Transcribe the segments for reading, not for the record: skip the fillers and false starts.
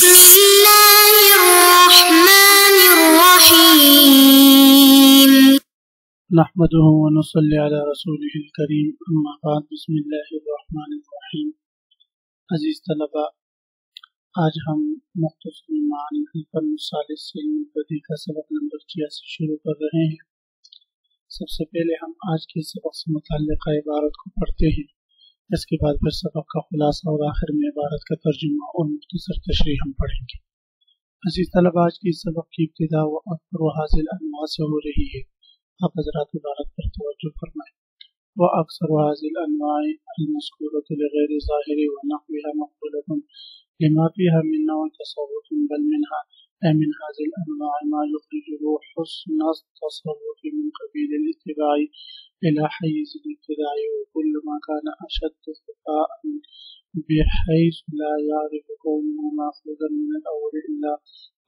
بسم الله الرحمن الرحيم نحمده ونصلي على رسوله الكريم اما بعد بسم الله الرحمن الرحیم. عزیز طلباء، آج ہم مختصر معنی الفن الثالث سے بدیع کا سبق نمبر 86 شروع کر رہے ہیں. سب سے پہلے ہم آج کے سبق سے متعلقہ عبارت کو پڑھتے ہیں، اس کے بعد پھر سبق کا خلاصہ اور آخر میں عبارت کا ترجمہ اور مختصر تشریح ہم پڑھیں گے. عزیز طلباء، آج کی سبق کی ابتدا و حاصل انواع سے ہو رہی ہے. آپ حضرات عبارت پر توجہ فرمائیں. وأكثر هذه الأنواع المذكورة لغير ظاهر ونحوها مقبولة لما فيها من نوع تصرف، بل منها من هذه الأنواع ما يخرجه حسن التصرف من قبيل الاتباع إلى حيز الابتداع، وكل ما كان أشد خفاء بحيث لا يعرف كونه مأخوذا من الأول إلا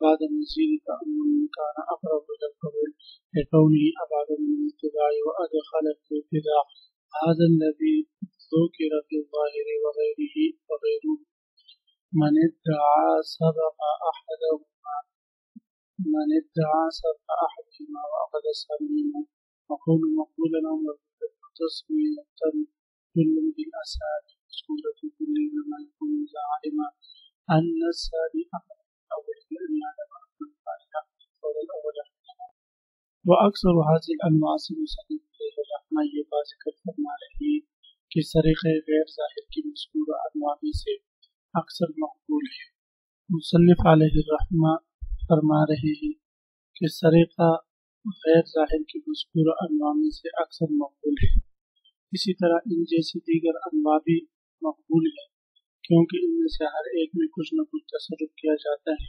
بعد مزيد تأمل كان أقرب إلى القبول لكونه أبعد من الاتباع وأدخل في الابتداع. هذا الذي ذكر في الظاهر وغيره من ادعى سبق أحدهما وأخذ الثانيين وكون مقبولا أو مردودا تسمية كل بالأسانيد سورة كل ما يكون زعيما أن الثاني أقرب الأول لأن يعلم أن الثاني أقرب الأول. وأكثر هذه الأنواع سے مصنف علیہ الرحمہ یہ بات ذکر فرما رہی کہ طریقہ غیر ظاہر کی مذکورہ انواع میں سے اکثر مقبول ہے. مصنف علیہ الرحمہ فرما رہے ہیں کہ طریقہ غیر ظاہر کی مذکورہ انواع میں سے اکثر مقبول ہے. اسی طرح ان جیسی دیگر انواع بھی مقبول ہے، کیونکہ ان میں سے ہر ایک میں کچھ نہ کچھ تصرف کیا جاتا ہے،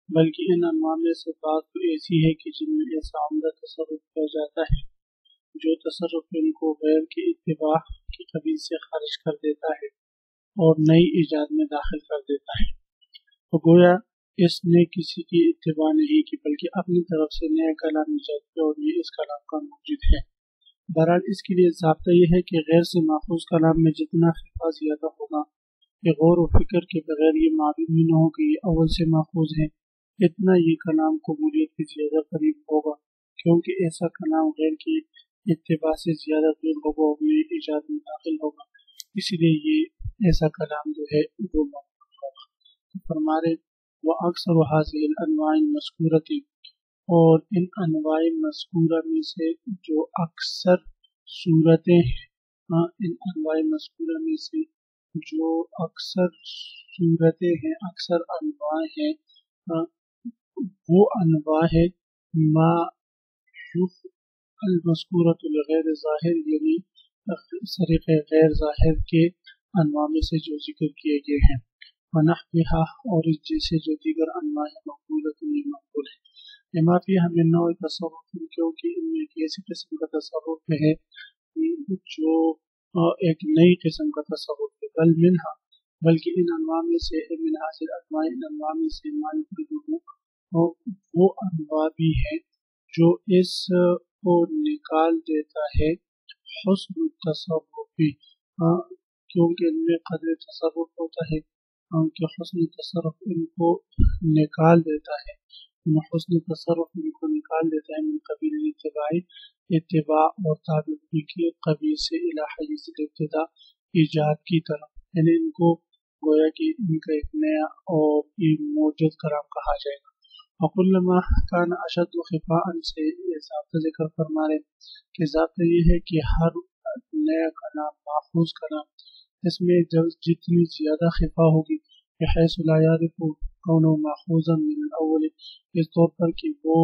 بلکہ ان انواع میں سے بعض تو ایسی ہے کہ جن میں ایسا عمدہ تصرف کیا جاتا ہے جو تصرف ان کو غیر کی اتباع کی قبیل سے خارج کر دیتا ہے اور نئی ایجاد میں داخل کر دیتا ہے. تو گویا اس نے کسی کی اتباع نہیں کی بلکہ اپنی طرف سے نیا کلام ایجاد کیا، اور یہ اس کلام کا موجود ہے. بہرحال اس کے لیے ضابطہ یہ ہے کہ غیر سے ماخوذ کلام میں جتنا خفا زیادہ ہوگا، کہ غور و فکر کے بغیر یہ معلوم ہی نہ ہو کہ یہ اول سے ماخوذ ہے، اتنا یہ کلام قبولیت کے زیادہ قریب ہوگا، کیونکہ ایسا کلام غیر کی اتباع سے زیادہ دور ہوگا اور نئی ایجاد میں داخل ہوگا، اسی لیے یہ ایسا کلام جو ہے وہ مقبول ہوگا. فرما رہے وَأَكْثَرُ هَذِهِ الْأَنْوَاعِ الْمَذْكُورَةِ، اور ان انواع مذکورہ میں سے جو اکثر صورتیں ہیں، ان انواع مذکورہ میں سے جو اکثر صورتیں ہیں، اکثر انواع ہیں، وہ انواع ہے ما المذکورۃ لغیر ظاہر، یعنی طریق غیر ظاہر کے انواع میں سے جو ذکر کیے گئے ہیں. ونحوها، اور اس جیسے جو دیگر انواع مقبولۃ مقبول ہے. لما فیہا من نوع تصرف، کیونکہ ان میں ایک ایسی قسم کا تصرف ہے جو ایک نئی قسم کا تصرف ہے. بل منہا، بلکہ ان انواع میں سے من حاصل انواع، ان انواع میں سے مالک وہ انواع بھی ہیں جو اس کو نکال دیتا ہے حسن التصرفی، کیونکہ ان میں قدر تصرف ہوتا ہے کہ حسن تصرف ان کو نکال دیتا ہے، حسن تصرف ان کو نکال دیتا ہے من قبیل اتباع اور تابعی کی قبیل سے الی حیز الابتداء ایجاد کی طرف، یعنی ان کو گویا کہ ان کا ایک نیا اور موجود کلام کہا جائے گا. وَكُلَّمَا كَانَ أَشَدُّ خِفَاءً سے ضابطہ ذکر فرما رہے کہ ضابطہ یہ ہے کہ ہر نیا کلام محفوظ کلام اس میں جتنی زیادہ خفا ہوگی بحیث لا یعرف کونہ ماخوذا من الاول، اس طور پر کہ وہ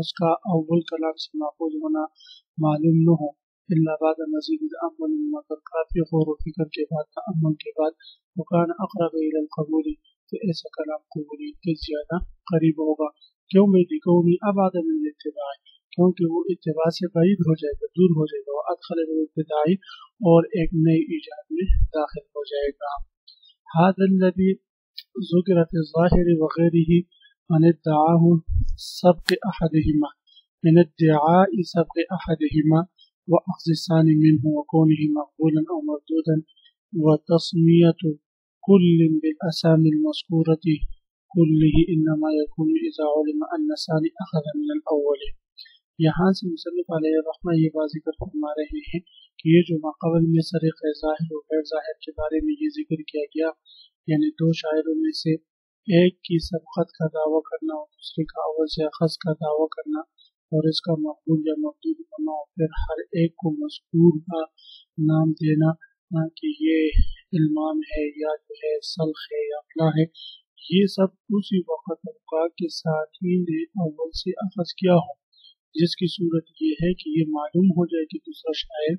اس کا اول کلام سے ماخوذ ہونا معلوم نہ ہو، الا بعد مزید تأمل، مگر کافی غور و فکر کے بعد، تأمل کے بعد، وکان اقرب الی القبول، تو ایسا کلام قبولیت کے زیادہ قریب ہوگا. کیوں میں لکونی ابعد من الاتباع، کیونکہ وہ اتباع سے بعید ہو جائے گا، دور ہو جائے گا، ادخل الابتداع، اور ایک نئی ایجاد میں داخل ہو جائے گا. هذا الذي ذکر فی الظاہر وغیرہ من ادعاء سبق احدہما، من ادعاء سبق احدہما واخذ الثانی منه وکونہ مقبولا او مردودا وتسمیۃ كل بالأسامي المذكورة كله إنما يكون إذا علم أن الثاني أخذ من الأول. یہاں سے مصنف علیہ الرحمہ یہ بات ذکر فرما رہے ہیں کہ یہ جو ماقبل میں صریح ظاہر و غیر ظاہر کے بارے میں یہ ذکر کیا گیا، یعنی دو شاعروں میں سے ایک کی سبقت کا دعویٰ کرنا اور دوسرے کا اول سے اخذ کا دعویٰ کرنا اور اس کا مقبول یا مردود ہونا، اور پھر ہر ایک کو مذکور کا نام دینا کہ یہ علمام ہے یا جو ہے سلخ ہے یا فلاں ہے، یہ سب اسی وقت ہوگا کہ ساتھی نے اول سے اخذ کیا ہو، جس کی صورت یہ ہے کہ یہ معلوم ہو جائے کہ دوسرا شاعر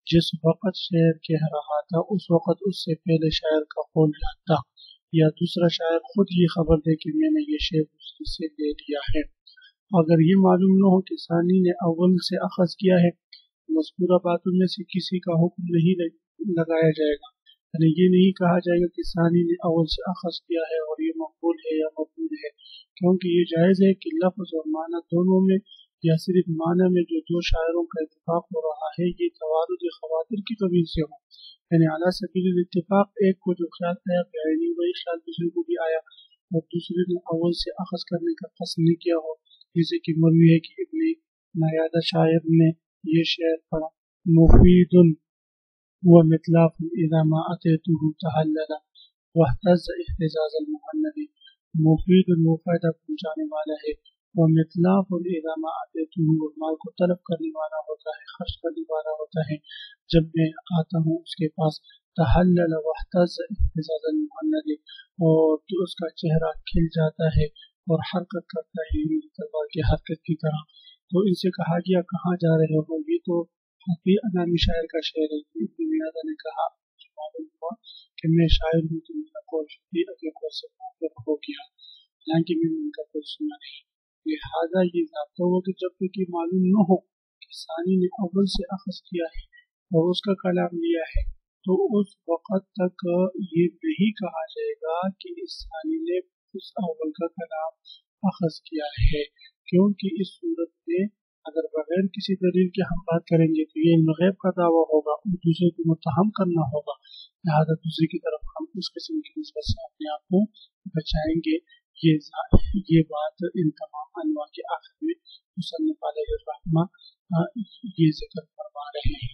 جس وقت شعر کہہ رہا تھا اس وقت اس سے پہلے شاعر کا قول جانتا، یا دوسرا شاعر خود یہ خبر دے کہ میں نے یہ شعر دوسرے سے لے لیا ہے۔ اگر یہ معلوم نہ ہو کہ ثانی نے اول سے اخذ کیا ہے، مذکورہ باتوں میں سے کسی کا حکم نہیں لگایا جائے گا، یعنی یہ نہیں کہا جائے گا کہ ثانی نے اول سے اخذ کیا ہے اور یہ مقبول ہے یا مردود ہے، کیونکہ یہ جائز ہے کہ لفظ اور معنی دونوں میں یا صرف معنی میں جو دو شاعروں کا اتفاق ہو رہا ہے یہ توارد خواطر کی قبیل سے ہو، یعنی اعلیٰ سبیل الاتفاق ایک کو جو خیال آیا بعینی وہی خیال دوسرے کو بھی آیا اور دوسرے نے اول سے اخذ کرنے کا قصد نہیں کیا ہو، جیسے کہ مروی ہے کہ ابن نیادہ شاعر نے یہ شعر پڑھا، مفید و مطلاف اذا ما اتیتہ تحلل واحتز احتزاز المحند، مفید وہ فائدہ پہنچانے والا ہے، ومطلاف اذا ما اتیتہ اور مال کو طلب کرنے والا ہوتا ہے، خرچ کرنے والا ہوتا ہے، جب میں آتا ہوں اس کے پاس، تحلل واحتز احتزاز المحند، اور تو اس کا چہرہ کھل جاتا ہے اور حرکت کرتا ہے تلوار کی حرکت کی طرح۔ تو ان سے کہا گیا کہاں جا رہے ہو، یہ تو حقیقی نامی شاعر کا شعر ہے۔ ابن میادہ نے کہا معلوم ہوا کہ میں شاعر ہوں تو میرا قول حقیقت کے قول سے موافق ہو گیا، حالانکہ میں نے ان کا قول سنا نہیں، لہذا یہ ضابطہ ہو کہ جب تک یہ معلوم نہ ہو کہ ثانی نے اول سے اخذ کیا ہے اور اس کا کلام لیا ہے تو اس وقت تک یہ نہیں کہا جائے گا کہ اس ثانی نے اس اول کا کلام اخذ کیا ہے، کیونکہ اس صورت میں اگر بغیر کسی دلیل کے ہم بات کریں گے تو یہ علم غیب کا دعویٰ ہوگا اور دوسرے کو متہم کرنا ہوگا، لہٰذا دوسرے کی طرف ہم اس قسم کی نسبت سے اپنے آپ کو بچائیں گے۔ یہ بات ان تمام انواع کے آخر میں مصنف علیہ الرحمہ یہ ذکر فرما رہے ہیں،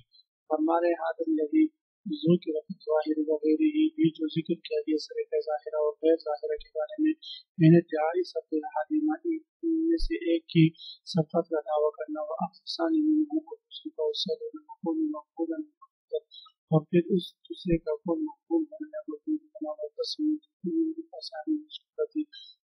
فرما رہے حاضر الذی ذکر فی الظاہر وغیرہ، یہ جو ذکر کیا گیا صریح ظاہرہ اور غیر ظاہرہ کے بارے میں ادعائی سب الحادیمہ میں سے ایک کی سبقت کا دعویٰ کرنا و افسانی منہ کو دوسری کا وصل مقبول مقبولا اور پھر اس دوسرے کا قول مقبول بننا مقبول بنا و تصمیم آسانی مشکلتی،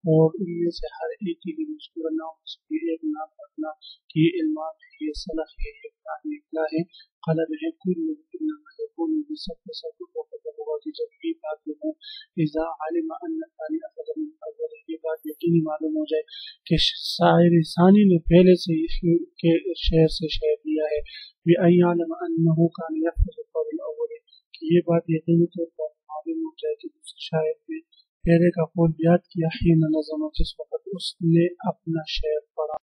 اور ان میں سے ہر ایک کے لیے مذکور نہ ہو ایک نام رکھنا کہ یہ علمام ہے، یہ صلح ہے، یہ اطلاع ہے، قلب ہے، کل انما یکون بسب سب وقت ہوگا کہ جب یہ بات ہو اذا علم ان الثانی اخذ من الاول، یہ بات یقینی معلوم ہو جائے کہ شاعر ثانی نے پہلے سے کے شعر سے شعر دیا ہے، بأن يعلم انه كان يحفظ القول الاول، کہ یہ بات یقینی طور پر معلوم ہو جائے کہ دوسرے شاعر نے پہلے کا قول یاد کیا، حین نظم جس وقت اس نے اپنا شعر پڑھا،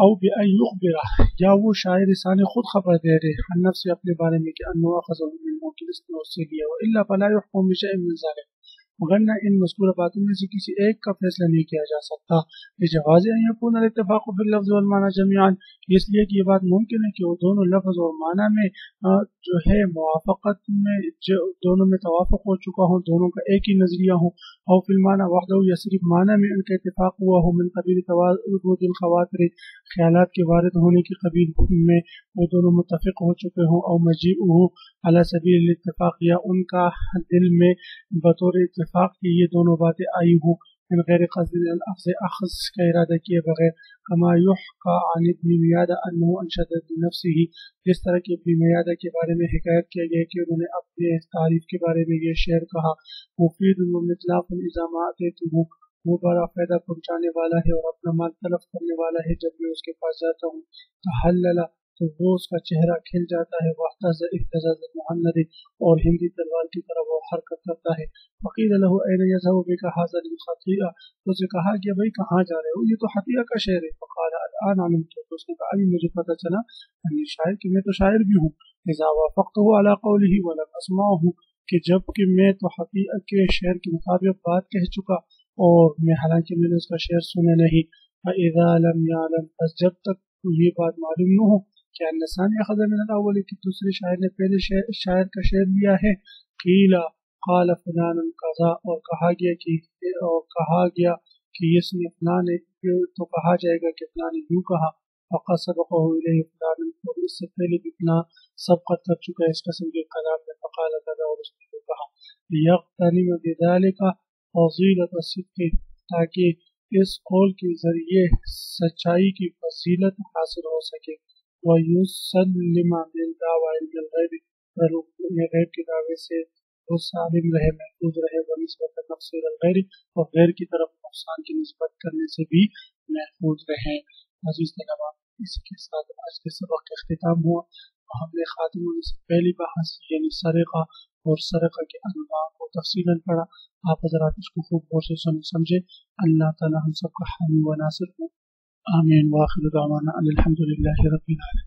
او بأن یخبرہ یا وہ شاعر ثانی خود خبر دے دے عن نفس اپنے بارے میں کہ انه اخذه منه کہ اس نے اس سے لیا، والا فلا يحكم بشيء من ذلك، وگرنہ ان مذکورہ باتوں میں سے کسی ایک کا فیصلہ نہیں کیا جا سکتا، لجواز ان یکون الاتفاق فی اللفظ والمعنی جميعا، اس لیے کہ یہ بات ممکن ہے کہ وہ دونوں لفظ اور معنی میں جو ہے موافقت میں جو دونوں میں توافق ہو چکا ہو، دونوں کا ایک ہی نظریہ ہو، اور فی المعنی وحدہ یا صرف معنی میں ان کا اتفاق ہوا ہو، من قبیل توارد الخواطر خیالات کے وارد ہونے کی قبیل میں وہ دونوں متفق ہو چکے ہوں، اور مجیئہ علی سبیل الاتفاق یا ان کا دل میں بطور اتفاق کی یہ دونوں باتیں آئی ہوں، من غیر قصد اخذ کا ارادہ کیے بغیر، کما یحکى عن ابن میادہ انه انشد بنفسه، جس طرح کہ ابن میادہ کے بارے میں حکایت کیا گیا کہ انہوں نے اپنے تعریف کے بارے میں یہ شعر کہا، مفید و مطلق اذا ما اتیتہ، وہ بڑا فائدہ پہنچانے والا ہے اور اپنا مال طلب کرنے والا ہے جب میں اس کے پاس جاتا ہوں، تحلل تو وہ اس کا چہرہ کھل جاتا ہے، واحتز احتزاز المحند اور ہندی تلوار کی طرح وہ حرکت کرتا ہے، فقیل له این یذهب بک هذا الخطیئہ، تو اسے کہا کہ بھائی کہاں جا رہے ہو، یہ تو خطیئہ کا شعر ہے، فقال الان علمت، تو اس نے کہا ابھی مجھے پتہ چلا کہ شاعر کہ میں تو شاعر بھی ہوں، اذا وافقته على قوله ولم اسمعه، کہ جب کہ میں تو حقیقت کے شعر کے مطابق بات کہہ چکا اور میں حالانکہ میں نے اس کا شعر سنا نہیں. فَإِذَا لَمْ يَعْلَمْ بس جب تک یہ بات معلوم نہ ہو کہ الثانی اخذ من الاول کہ دوسرے شاعر نے پہلے شاعر کا شعر لیا ہے. قیل قال فلان قضا اور کہا گیا کہ اس نے فلان تو کہا جائے گا کہ فلان نے یوں کہا. فقد سبقه الیہ فلان اور اس سے پہلے بھی فلان سبقت کر چکا ہے اس قسم کے کلام میں. فقال قضا اور اس نے کہا لیغتنم بذلک فضیلۃ الصدق تاکہ اس قول کے ذریعے سچائی کی فضیلت حاصل ہو سکے. وَيُسَلِّمَ بِالدَّعْوَى الْغَيْبِ غیب کے دعوے سے وہ سالم رہے محفوظ رہے. وَنِسبَةَ النَّقْصِ إِلَى الْغَيْرِ اور غیر کی طرف نقصان کی نسبت کرنے سے بھی محفوظ رہیں. عزیز طلباء اسی کے ساتھ آج کے سبق کا اختتام ہوا. ہم نے خاتمہ سے پہلی بحث یعنی سرقہ اور سرقہ کے انواع کو تفصیلاً پڑھا. آپ حضرات اس کو خوب غور سے سمجھے. اللہ تعالی ہم سب کا حامی و ناصر ہو. آمین. وآخر دعوانا الحمد للہ رب العالمین.